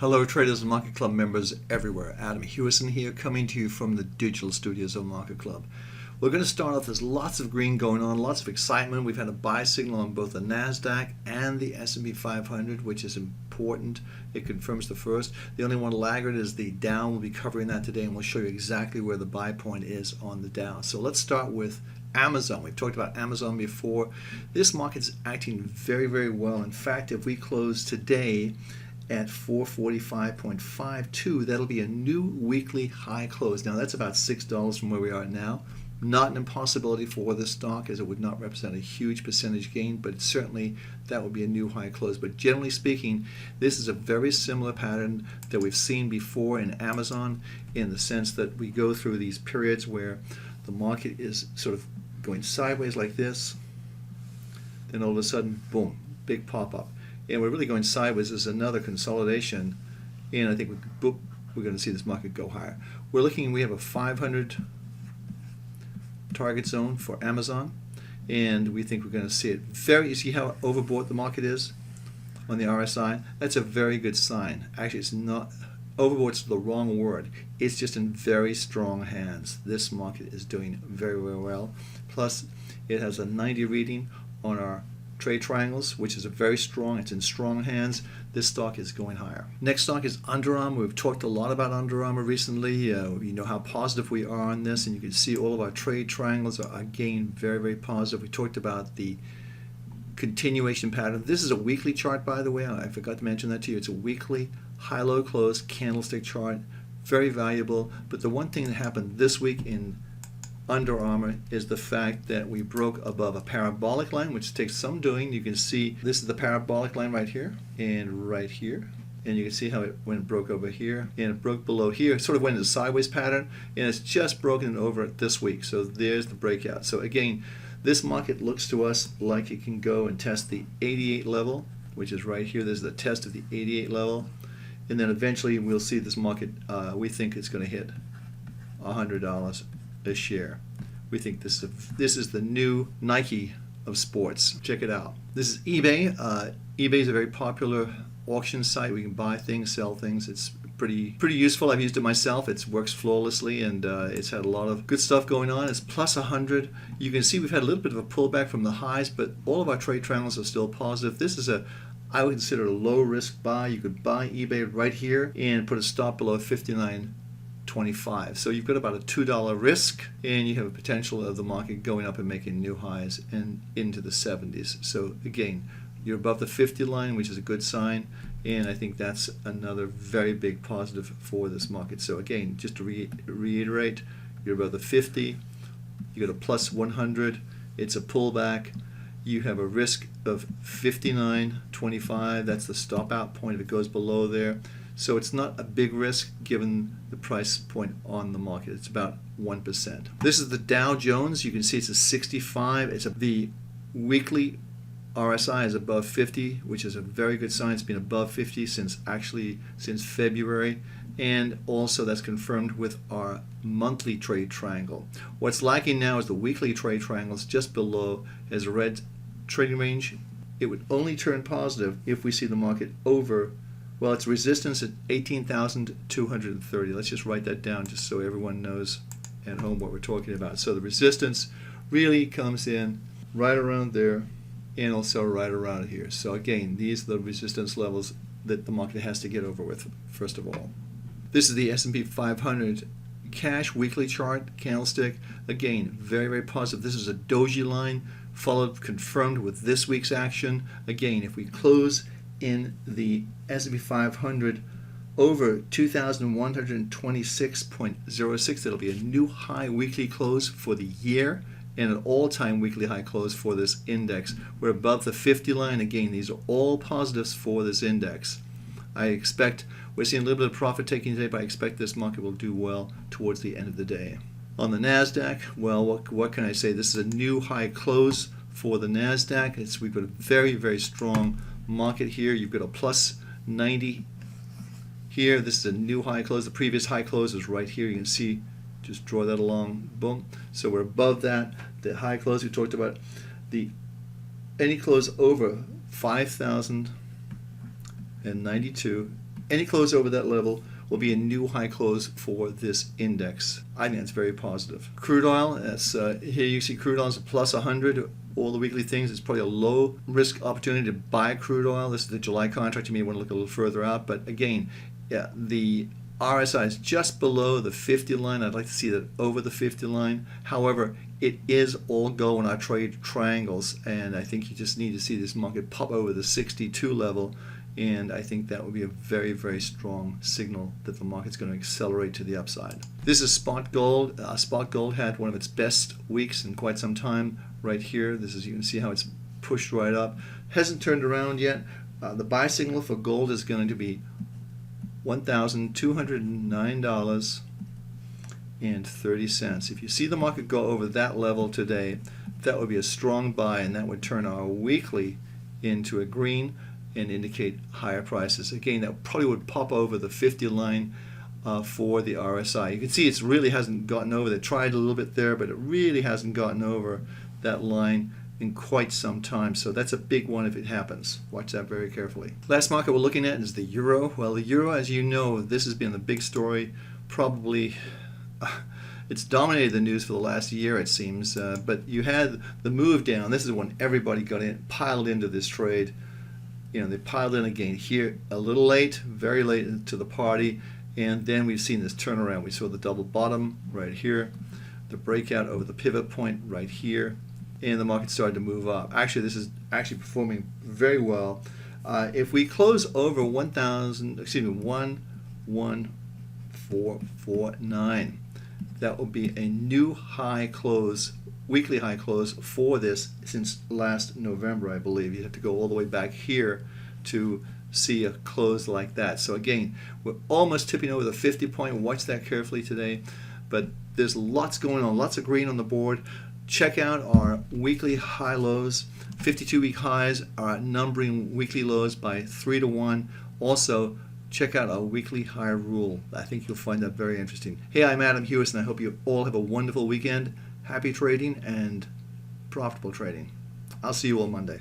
Hello traders and Market Club members everywhere. Adam Hewison here, coming to you from the digital studios of Market Club. We're going to start off, there's lots of green going on, lots of excitement. We've had a buy signal on both the NASDAQ and the S&P 500, which is important. It confirms the first. The only one laggard is the Dow. We'll be covering that today, and we'll show you exactly where the buy point is on the Dow. So let's start with Amazon. We've talked about Amazon before. This market's acting very, very well. In fact, if we close today at 445.52, that'll be a new weekly high close. Now that's about $6 from where we are now. Not an impossibility for this stock, as it would not represent a huge percentage gain, but certainly that would be a new high close. But generally speaking, this is a very similar pattern that we've seen before in Amazon, in the sense that we go through these periods where the market is sort of going sideways like this, then all of a sudden, boom, big pop-up. And we're really going sideways. There's another consolidation, and I think we're going to see this market go higher. We have a 500 target zone for Amazon, and we think we're going to see it you see how overbought the market is on the RSI? That's a very good sign. Actually, it's not, overbougt's the wrong word. It's just in very strong hands. This market is doing very, very well. Plus, it has a 90 reading on our trade triangles, which is a very strong, it's in strong hands. This stock is going higher. Next stock is Under Armour. We've talked a lot about Under Armour recently. You know how positive we are on this, and you can see all of our trade triangles are again very, very positive. We talked about the continuation pattern. This is a weekly chart, by the way. I forgot to mention that to you. It's a weekly high-low close candlestick chart. Very valuable. But the one thing that happened this week in Under Armour is the fact that we broke above a parabolic line, which takes some doing. You can see this is the parabolic line right here and right here, and you can see how it broke over here and it broke below here. It sort of went in a sideways pattern, and it's just broken over this week. So there's the breakout. So again, this market looks to us like it can go and test the 88 level, which is right here. There's the test of the 88 level, and then eventually we'll see this market, we think it's going to hit $100 a share. We think this is the new Nike of sports. Check it out. This is eBay. eBay is a very popular auction site. We can buy things, sell things. It's pretty useful. I've used it myself. It works flawlessly, and it's had a lot of good stuff going on. It's plus 100. You can see we've had a little bit of a pullback from the highs, but all of our trade triangles are still positive. This is I would consider a low risk buy. You could buy eBay right here and put a stop below 59.25. So you've got about a $2 risk, and you have a potential of the market going up and making new highs and into the 70s. So again, you're above the 50 line, which is a good sign, and I think that's another very big positive for this market. So again, just to reiterate, you're above the 50, you got a plus 100, it's a pullback. You have a risk of 59.25. That's the stop out point if it goes below there. So it's not a big risk given the price point on the market. It's about 1%. This is the Dow Jones. You can see it's a 65. The weekly RSI is above 50, which is a very good sign. It's been above 50 since February. And also that's confirmed with our monthly trade triangle. What's lacking now is the weekly trade triangles just below as a red trading range. It would only turn positive if we see the market over, well, it's resistance at 18,230. Let's just write that down just so everyone knows at home what we're talking about. So the resistance really comes in right around there and also right around here. So again, these are the resistance levels that the market has to get over with, first of all. This is the S&P 500 cash weekly chart candlestick. Again, very, very positive. This is a doji line confirmed with this week's action. Again, if we close in the S&P 500 over 2,126.06, that'll be a new high weekly close for the year and an all-time weekly high close for this index. We're above the 50 line. Again, these are all positives for this index. We're seeing a little bit of profit taking today, but I expect this market will do well towards the end of the day. On the NASDAQ, well, what can I say? This is a new high close for the NASDAQ. We've got a very, very strong market here. You've got a plus 90 here. This is a new high close. The previous high close is right here. You can see, just draw that along, boom. So we're above that. The high close we talked about. Any close over 5,092 any close over that level will be a new high close for this index. I think that's very positive. Crude oil, here you see crude oil is a plus 100. All the weekly things, it's probably a low risk opportunity to buy crude oil. This is the July contract. You may want to look a little further out, but again, yeah, the RSI is just below the 50 line. I'd like to see that over the 50 line. However, it is all go in our trade triangles, and I think you just need to see this market pop over the 62 level, and I think that would be a very, very strong signal that the market's going to accelerate to the upside. This is spot gold. Spot gold had one of its best weeks in quite some time right here. This is, you can see how it's pushed right up. Hasn't turned around yet. The buy signal for gold is going to be $1,209.30. If you see the market go over that level today, that would be a strong buy, and that would turn our weekly into a green and indicate higher prices. Again, that probably would pop over the 50 line for the RSI. You can see it really hasn't gotten over. They tried a little bit there, but it really hasn't gotten over that line in quite some time. So that's a big one if it happens. Watch that very carefully. Last market we're looking at is the euro. Well, the euro, as you know, this has been the big story. Probably it's dominated the news for the last year, it seems. But you had the move down. This is when everybody got in, piled into this trade. You know, they piled in again here a little late, very late to the party, and then we've seen this turnaround. We saw the double bottom right here, the breakout over the pivot point right here, and the market started to move up. Actually, this is actually performing very well. If we close over 11449, that will be a new high close, weekly high close for this since last November, I believe. You have to go all the way back here to see a close like that. So again, we're almost tipping over the 50 point. Watch that carefully today. But there's lots going on, lots of green on the board. Check out our weekly high lows. 52-week highs are outnumbering weekly lows by 3 to 1. Also, check out our weekly high rule. I think you'll find that very interesting. Hey, I'm Adam Hewis, and I hope you all have a wonderful weekend. Happy trading and profitable trading. I'll see you all Monday.